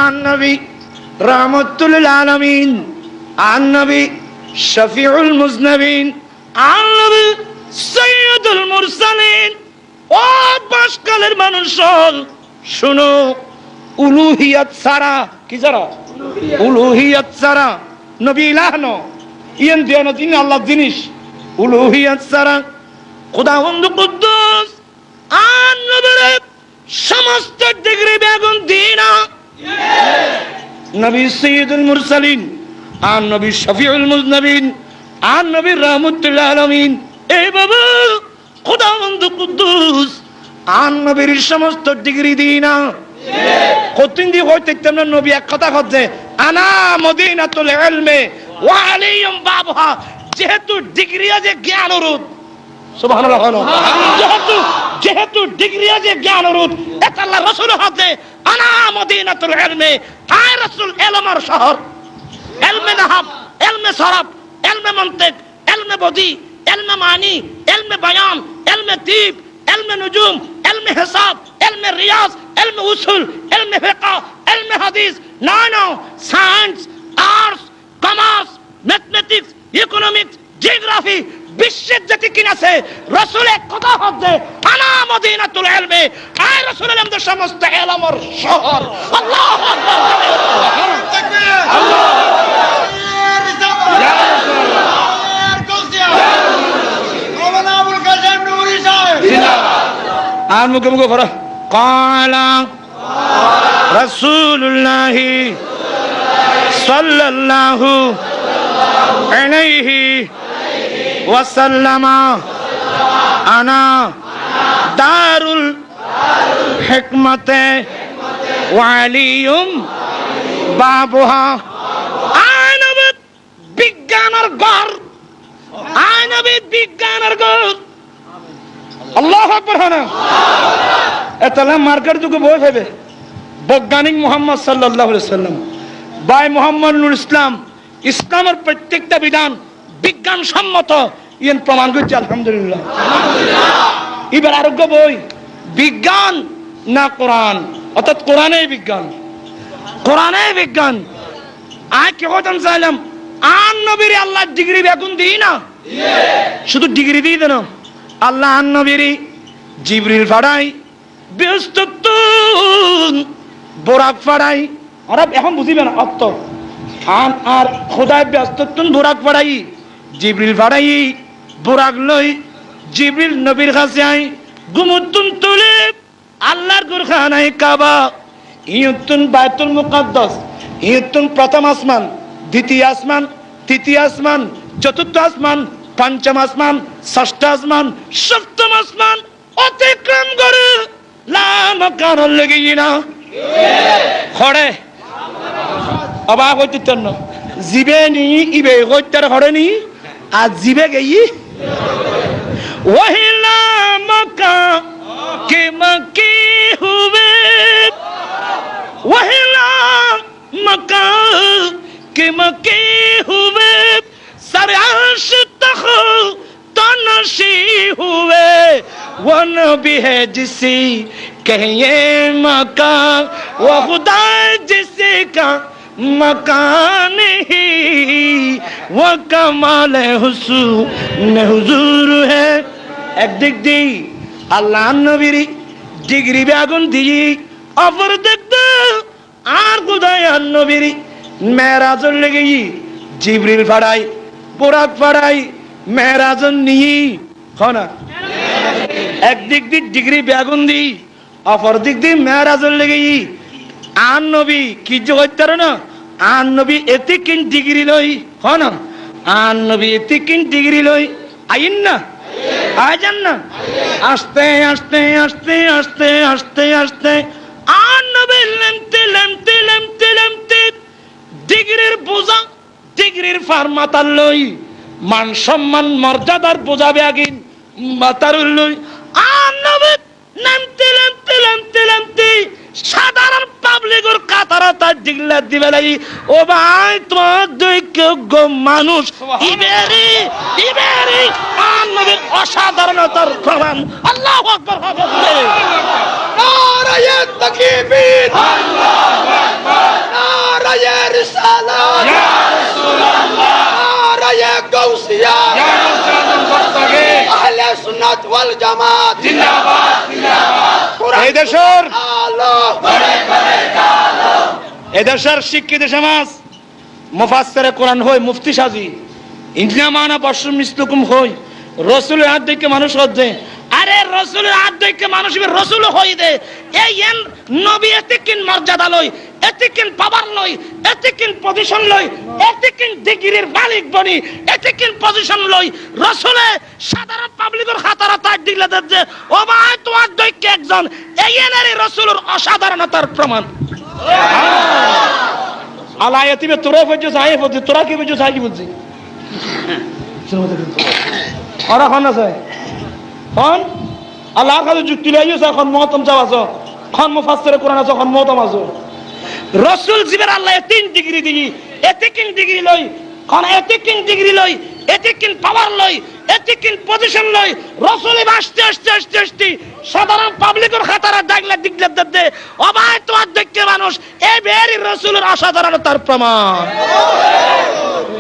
আন নবী রাহমাতুল লিল আলামিন, আন নবী শফিউল মুজনবিন, আন নবী সাইয়্যিদুল মুরসালিন। ও বাসকালের মানুষ শুনো, উলুহিয়াত ছাড়া কি ছাড়া? উলুহিয়াত ছাড়া নবী ইলাহ ন, ইয়েন দেন তিনি আল্লাহ জিনিস। উলুহিয়াত ছাড়া খোদাবন্দ কুদ্দুস আর নবীর সমস্ত ডিগ্রি বেগুন দিনা। নবী সাইয়্যিদুল মুরসালিন, আর নবী শফিউল মুজনবিন, আর নবী রাহমাতুল লিল আলামিন। এই বাবা খোদাবন্দ কুদ্দুস আর নবীর সমস্ত ডিগ্রি দিনা। কতদিন দিয়ে হইতে তোমরা নবী এক কথা করছে, আনা মদিনাতুল ইলমে ওয়া আলিয়ুম বাবহা। যেহেতু ডিগ্রি আছে জ্ঞান রূপ, সুবহানাল্লাহ, যেহেতু ডিগ্রি আছে জ্ঞান রূপ, এটা আল্লাহ রাসূল হাতে আনা মদিনাতুল ইলমে, আয় রাসূল ইলমের শহর। ইলমে নাহব, ইলমে সরফ, ইলমে মন্তিক, ইলমে বদি, ইলমে মানি, ইলমে বায়ান, ইলমে তিব, ইলমে নুজুম, ইলমে হিসাব, ইলমে রিয়াজ, ইলমে উসুল, ইলমে ফিকহ, ইলমে হাদিস, নানো science, arts, commerce, mathematics, economics, geography, বিশ্বের যেটি কিনা আছে রাসূল এক কথা হচ্ছে আনা মদিনাতুল ইলমে, আয় রাসূল আমাদের সমস্ত ইলমের শহর। আল্লাহু আকবার, তাকবীর, আল্লাহু আর মুখে মুখে পড়ো। কালা রাসূলুল্লাহ সাল্লাল্লাহু আলাইহি ওয়াসাল্লাম, আনা দারুল হিকমতে ওয়া আলিয়ুম বাবুহা। আয় নবী বিজ্ঞানের ঘর, আয় নবী বিজ্ঞানের ঘর। আল্লাহু আকবার। হনা এতলা মার্কেট যুগে বই ফেবে বৈজ্ঞানিক মুহাম্মদ সাল্লাল্লাহু আলাইহি সাল্লাম বাই মুহাম্মদ নুর ইসলাম, ইসলামের প্রত্যেকটা বিধান বিজ্ঞান সম্মত, ইয়েন প্রমাণ করছে। আলহামদুলিল্লাহ। এবার আরোগ্য বই বিজ্ঞান না কোরআন, অর্থাৎ কোরআনে বিজ্ঞান, কোরআনে বিজ্ঞান। আয় কে হতাম চাইলাম আন নবীর আল্লাহ ডিগ্রি বেগুন দিই না, শুধু ডিগ্রি দিয়ে দেন। আল্লাহ আন নবীর জিবরিল ফাড়াই, ব্যস্ত বোরাক ফাড়াই। ওরা এখন বুঝিবে না অর্থ। আর খোদায় ব্যস্ত বোরাক ফাড়াই, জিবরিল ফাড়াই বোরাক লই। জিবরিল নবীর কাছে আই, গুমুতুন তুলে আল্লাহর গুরখানায় কাবা, ইয়তুন বাইতুল মুকাদ্দাস, ইয়তুন প্রথম আসমান, দ্বিতীয় আসমান, তৃতীয় আসমান, চতুর্থ আসমান, পঞ্চম আসমান, ষষ্ঠ আসমান, সপ্তম আসমান অতিক্রম করে লাম কারণ লেগে না খড়ে অবাক হইতে না জিবে নি ইবে হইতার খড়ে নি আর জিবে গেই ওহিলা মক্কা কে মক্কি হুবে, ওহিলা মক্কা কে মক্কি হুবে, सारे अर्श तख तनशी हुए, वो नबी है जिसी कहिए मकान, वो खुदा जिसी का मकान ही, वो कमाल हुस्न हुजूर है। एक दिख दी अल्लाह नबीरी डिग्री बेगुन दी, अफर दिख दे आर खुदाया नबीरी मेराज लगी, जिब्रील फड़ाई, বোরাক ফাড়াই, মেরাজন নিই না। একদিক দিয়ে ডিগ্রি বেগুন দি, অপর দিক দিয়ে মেরাজন লেগে। আন নবী কি যে হইতার না, আন নবী এতে কিন ডিগ্রি লই না, আন নবী এতে কিন ডিগ্রি লই। আইন না, আয় যান না, আস্তে আস্তে আস্তে আস্তে আস্তে আস্তে আন নবী লেমতে লেমতে লেমতে লেমতে ডিগ্রির বোঝা, ডিগ্রির ফার মাতার লই, মান সম্মান মর্যাদার বোঝাবে আগিন মাতার লই। আর নবী নামতে নামতে নামতে নামতে সাধারণ পাবলিকের কাতারা তার ডিগলা দিবে লাগি। ও ভাই তোমার দুই কেউ গো মানুষ ইবেরি ইবেরি আর নবীর অসাধারণতার প্রমাণ। আল্লাহু আকবার হবে। নারায়ে তাকবীর, আল্লাহু আকবার। দাঁড়িয়ে গৌসিয়া আহলে সুন্নাত ওয়াল জামাত জিন্দাবাদ জিন্দাবাদ। এদেশের শিক্ষিত সমাজ মুফাসসিরে কোরআন হই মুফতি সাজি ইনজামানা বশর মিসলুকুম হই রাসূলের হাত দেখে মানুষ হচ্ছে। আরে রাসূলের হাত দেখে মানুষ রাসূল হই দে এই নবী এতিকিন মর্যাদা লই এতিকিন পাওয়ার লই এতিকিন পজিশন লই এতিকিন ডিগ্রির মালিক বনি এতিকিন পজিশন লই রাসূলে সাধারণ পাবলিকের খাতারা তাই দিলে যে ও ভাই তোমার দেখে একজন এই এনারে রাসূলের অসাধারণতার প্রমাণ। আল্লাহ এতিমে তোরা বুঝছো চাই বুঝছি তোরা কি বুঝছো চাই কি বুঝছি ওরা খান আছে খন আল্লাহর কাছে যুক্তি লাইছো এখন মহতম চাওয়াছো খন মুফাসসিরে কোরআন আছে খন মহতম আছো রাসূল জিবের আল্লাহ 3 ডিগ্রি দিই এতিকিন ডিগ্রি লই খন এতিকিন ডিগ্রি লই এতিকিন পাওয়ার লই এতিকিন পজিশন লই রাসূল আসতে আসতে আসতে আসতে সাধারণ পাবলিকের খাতারা দাগলা দিগলা দে ও ভাই তোমার দেখতে মানুষ এই বেরি রাসূলের অসাধারণতার প্রমাণ।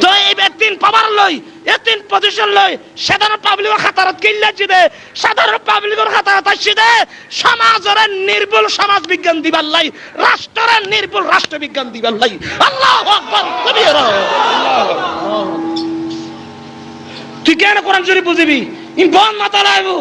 তো এই ব্যক্তিন পাওয়ার লই এতিন পজিশন লই সাধারণ পাবলিকের খাতারাত কিল্লা জিদে সাধারণ পাবলিকের খাতারাত আসিদে সমাজের নির্ভুল সমাজ বিজ্ঞান দিবার লাই রাষ্ট্রের নির্ভুল রাষ্ট্র বিজ্ঞান দিবার লাই। আল্লাহু আকবার কবীরা। তুই কেন কোরআন শরীফ বুঝিবি ইন বন মাথা লাইবো